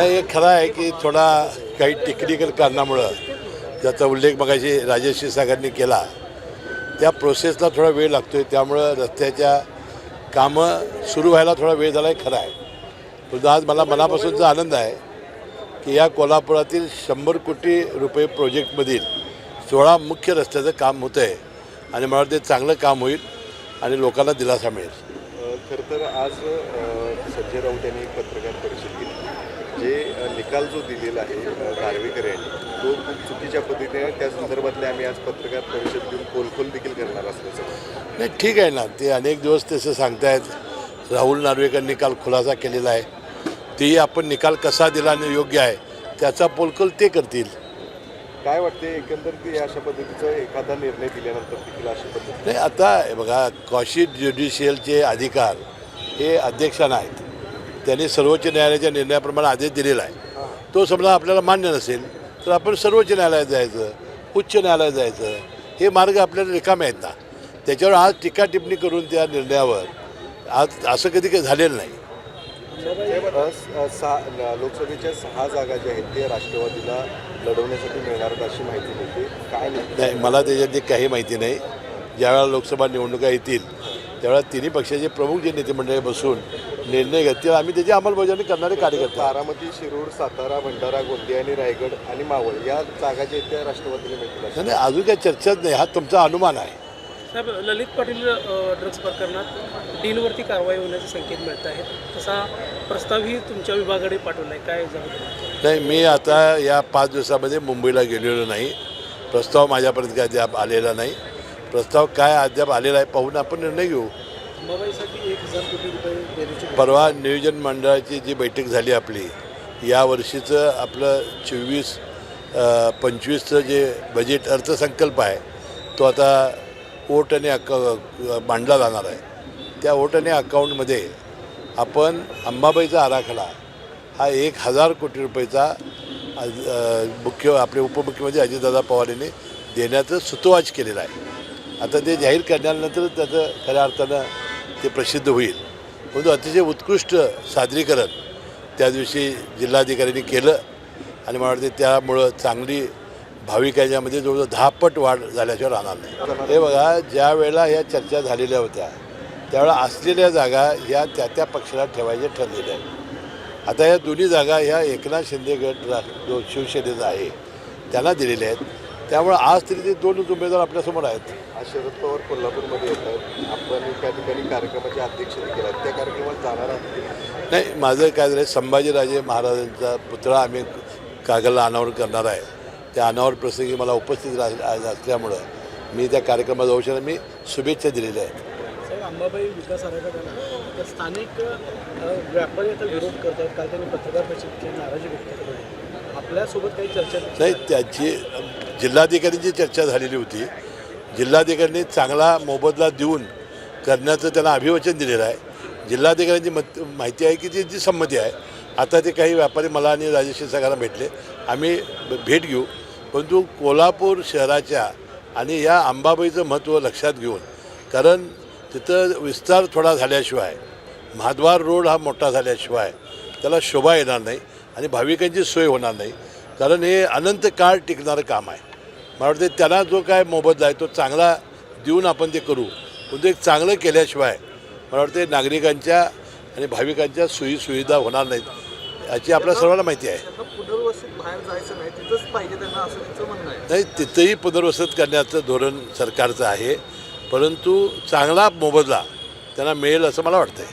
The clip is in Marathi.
नाही, हे खरं आहे की थोडा काही टेक्निकल कारणामुळं ज्याचा उल्लेख मगाशी राजेश क्षीरसागरांनी केला त्या प्रोसेसला थोडा वेळ लागतो आहे. त्यामुळं रस्त्याच्या कामं सुरू व्हायला थोडा वेळ झाला आहे, खरं आहे. परंतु आज मला मनापासूनचा आनंद आहे की या कोल्हापुरातील 100 कोटी रुपये प्रोजेक्टमधील 16 मुख्य रस्त्याचं काम होतं आहे आणि मला वाटतं चांगलं काम होईल आणि लोकांना दिलासा मिळेल. खरं तर आज संजय राऊत यांनी एक पत्रकार परिषद घेतली. जे निकाल जो दिलेला आहे नार्वेकर यांनी तो खूप चुकीच्या पद्धतीने त्या संदर्भातले आम्ही आज पत्रकार परिषद घेऊन पोलखोल देखील करणार असल्याचं. नाही, ठीक आहे ना, ते अनेक दिवस तसं सांगतायत. राहुल नार्वेकर निकाल खुलासा केलेला आहे. तेही आपण निकाल कसा दिला आणि योग्य आहे त्याचा पोलखोल ते करतील. काय वाटते एकंदरीत अशा पद्धतीचा एखादा निर्णय दिल्यानंतर देखील अशा पद्धती नाही, आता बघा, कॉशी ज्युडिशियलचे अधिकार हे अध्यक्षांना आहेत. त्यांनी सर्वोच्च न्यायालयाच्या निर्णयाप्रमाणे आदेश दिलेला आहे. तो समजा आपल्याला मान्य नसेल तर आपण सर्वोच्च न्यायालयात जायचं, उच्च न्यायालयात जायचं. हे मार्ग आपल्याला रिकामे आहेत ना. त्याच्यावर आज टीका टिप्पणी करून त्या निर्णयावर आज असं कधी काही झालेलं नाही. लोकसभेच्या 6 जागा ज्या आहेत ते राष्ट्रवादीला लढवण्यासाठी मिळणार अशी माहिती मिळते. काय नाही, मला त्याच्यातली काही माहिती नाही. ज्यावेळेला लोकसभा निवडणुका येतील त्यावेळेला तिन्ही पक्षाचे प्रमुख जे नेते मंडळी बसून निर्णय घेतील. आम्ही त्याची अंमलबजावणी करणारे कार्यकर्ते. बारामती, शिरूर, सातारा, भंडारा, गोंदिया आणि रायगड आणि मावळ या जागा ज्या आहेत त्या राष्ट्रवादीला मिळतील. नाही, अजून काही चर्चाच नाही. हा तुमचा अनुमान आहे. साहेब, ललित पाटील ड्रग्ज प्रकरणात डीलवरती कारवाई होण्याचे संकेत मिळत आहेत. तसा प्रस्तावही तुमच्या विभागाकडे पाठवला आहे, काय जाऊ? नाही, मी आता या 5 दिवसामध्ये मुंबईला गेलेलो नाही. प्रस्ताव माझ्यापर्यंत काय अद्याप आलेला नाही. प्रस्ताव काय अद्याप आलेला आहे पाहून आपण निर्णय घेऊ. अंबाबाईसाठी 1000 कोटी रुपये देण्याची परवा नियोजन मंडळाची जी बैठक झाली आपली, यावर्षीचं आपलं 24-25चं जे बजेट अर्थसंकल्प आहे तो आता ओट आणि मांडला जाणार आहे. त्या ओट आणि अकाउंटमध्ये आपण अंबाबाईचा आराखडा हा 1000 कोटी रुपयेचा आपले उपमुख्यमंत्री अजितदादा पवार यांनी देण्याचं सुतोवाच केलेलं आहे. आता ते जाहीर करण्यानंतर त्याचं खऱ्या अर्थानं ते प्रसिद्ध होईल. परंतु अतिशय उत्कृष्ट सादरीकरण त्या दिवशी जिल्हाधिकाऱ्यांनी केलं आणि मला वाटते त्यामुळं चांगली भाविकांच्यामध्ये जवळजवळ 10 पट वाढ झाल्याशिवाय राहणार नाही. हे बघा, ज्या वेळेला ह्या चर्चा झालेल्या होत्या त्यावेळेला असलेल्या जागा ह्या त्या पक्षाला ठेवायच्या ठरलेल्या आहेत. आता या दोन्ही जागा ह्या एकनाथ शिंदे गट जो शिवसेनेचा आहे त्यांना दिलेल्या आहेत. त्यामुळे आज तरी ते 2 उमेदवार आपल्यासमोर आहेत. आज शरद पवार कोल्हापूरमध्ये येत आहेत. आपण त्या ठिकाणी कार्यक्रमाचे अध्यक्ष देखील आहेत. त्या कार्यक्रमात जाणार आहात? नाही, माझं काय झालं, संभाजीराजे महाराजांचा पुतळा आम्ही कागलला अनावरण करणार आहे. त्या अनावरण प्रसंगी मला उपस्थित असल्यामुळं मी त्या कार्यक्रमात जाऊ शकतो. मी शुभेच्छा दिलेल्या आहेत. साहेब, अंबाबाई विकास आराखड्याला स्थानिक व्यापारी आता विरोध करत आहेत. काल त्यांनी पत्रकार परिषदेची नाराजी व्यक्त केली. आपल्यासोबत काही चर्चा नाही, त्याची जिल्हाधिकाऱ्यांची चर्चा झालेली होती. जिल्हाधिकाऱ्यांनी चांगला मोबदला देऊन करण्याचं त्यांना अभिवचन दिलेलं आहे. जिल्हाधिकाऱ्यांची माहिती आहे की जी संमती आहे. आता ते काही व्यापारी मला आणि राजेश क्षीरसागरांना भेटले, आम्ही भेट घेऊ. परंतु कोल्हापूर शहराच्या आणि या अंबाबाईचं महत्त्व लक्षात घेऊन, कारण तिथं विस्तार थोडा झाल्याशिवाय, महाद्वार रोड हा मोठा झाल्याशिवाय त्याला शोभा येणार नाही आणि भाविकांची सोय होणार नाही. कारण हे अनंत काळ टिकणारं काम आहे. मला वाटतं त्यांना जो काय मोबदला आहे तो चांगला देऊन आपण ते करू. पण ते चांगलं केल्याशिवाय मला वाटते नागरिकांच्या आणि भाविकांच्या सोयीसुविधा होणार नाहीत याची आपल्या सर्वांना माहिती आहे. पुनर्वसित बाहेर जायचं नाही, तिथंच पाहिजे त्यांना, असं त्यांचं म्हणणं आहे. नाही, तिथंही पुनर्वसित करण्याचं धोरण सरकारचं आहे. परंतु चांगला मोबदला त्यांना मिळेल असं मला वाटतं आहे.